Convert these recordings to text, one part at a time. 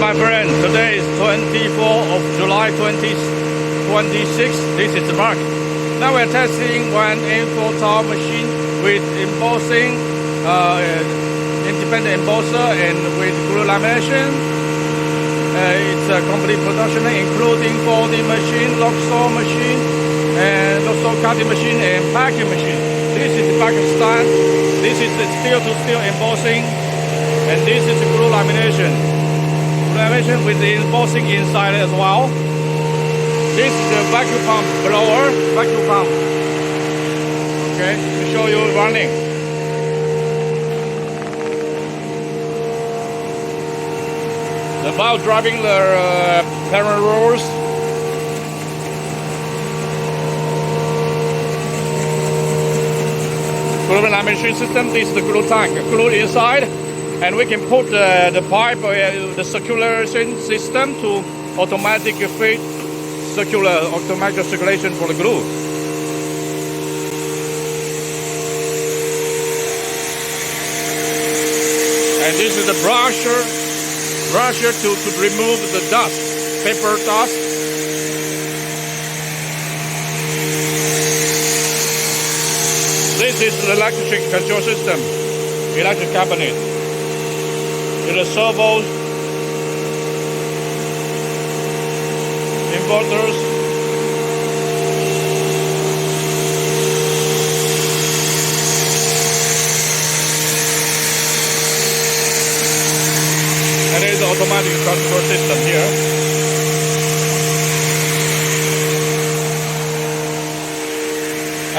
my friend. Today is 24th of July 2026. This is Mark. Now we're testing one Nfold tower machine with embossing, independent embosser and with glue lamination. It's a complete production including folding machine, lock saw machine, and also cutting machine and packing machine. This is Pakistan. This is the steel-to-steel embossing, and this is the glue lamination. Lamination with the embossing inside as well. This is the vacuum pump blower, vacuum pump. Okay, to show you running. About driving the parent rollers. Glue lamination system. This is the glue tank, glue inside, and we can put the pipe, the circulation system to automatic feed automatic circulation for the glue. And this is the brusher to remove the dust, paper dust. This is the electric control system, electric cabinet. With the servos, inverters, and there is the automatic control system here.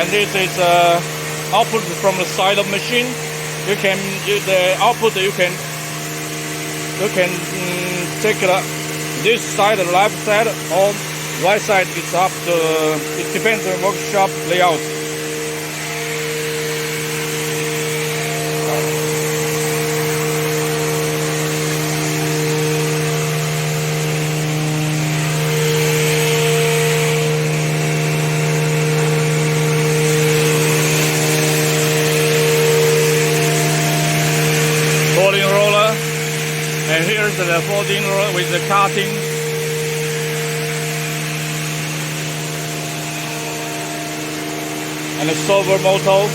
And this is output from the side of machine. You can the output you can take this side, the left side, or right side. It's up to, it depends on workshop layout. Folding roller, and here's the folding roller with the cutting. And a servo motor.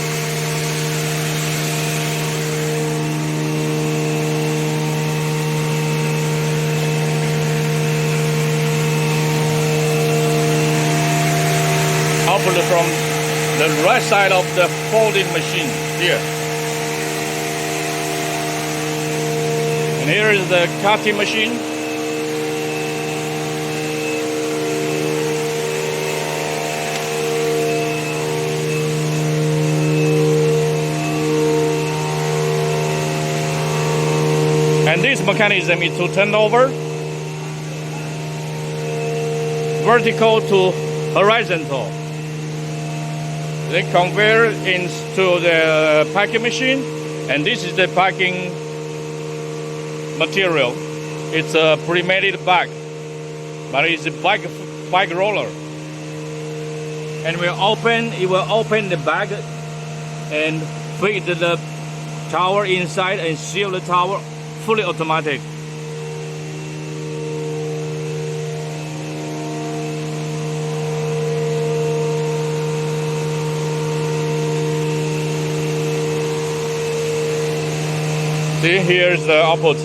Output from the right side of the folding machine here. And here is the cutting machine. And this mechanism is to turn over vertical to horizontal. They convert into the packing machine, and this is the packing material. It's a pre-made bag, but it's a bag roller. And it will open the bag and fit the tower inside and seal the tower. Fully automatic. See, here's the output.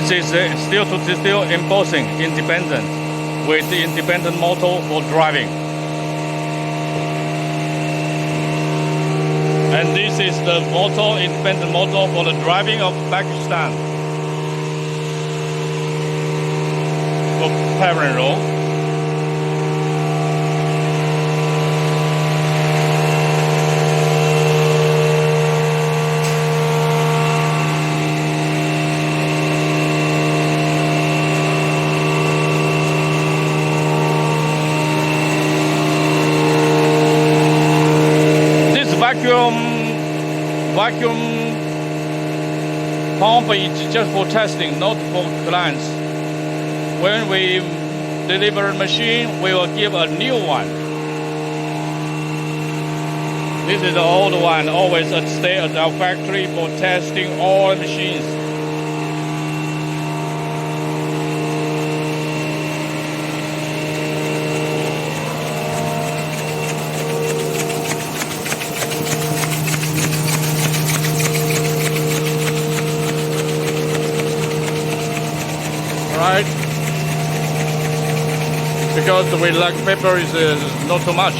This is steel-to-steel embossing, independent, with the independent motor for driving. And this is the motor, independent motor for the driving of Pakistan. For parent roll. Vacuum pump is just for testing, not for clients. When we deliver a machine, we will give a new one. This is the old one, always stay at our factory for testing all machines. Right? Because the lac paper is not too much.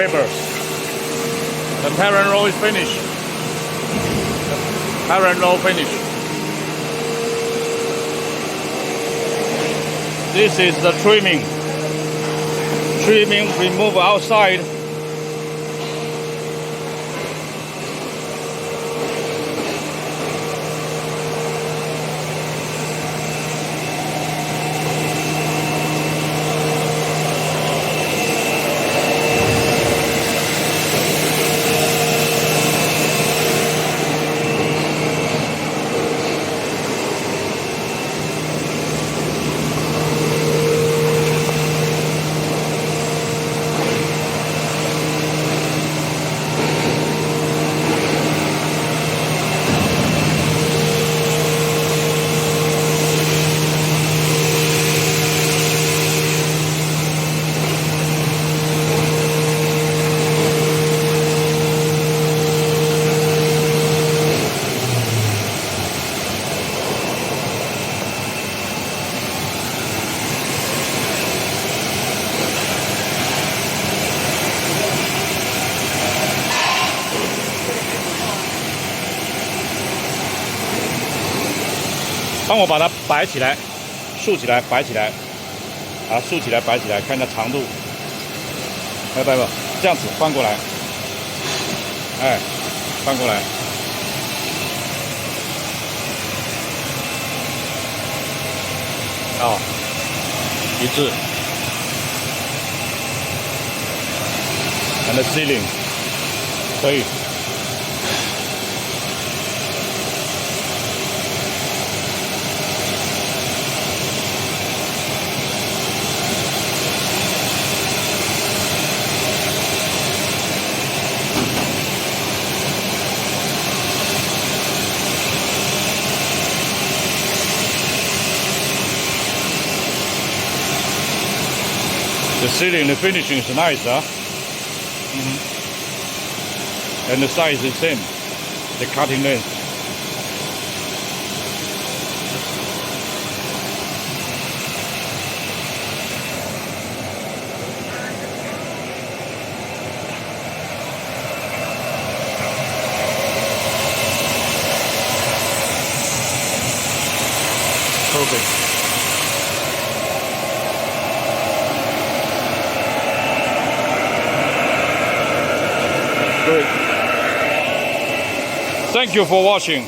paper. The parent roll is finished. Parent roll finished. This is the trimming. Trimming, remove outside.帮我把它摆起来，竖起来，摆起来，啊，竖起来，摆起来，看一下长度。不，这样子翻过来，哎，翻过来。啊，一致。And the ceiling， 可以。The ceiling, the finishing is nice, huh? And the size is same, the cutting length. Perfect. Thank you for watching.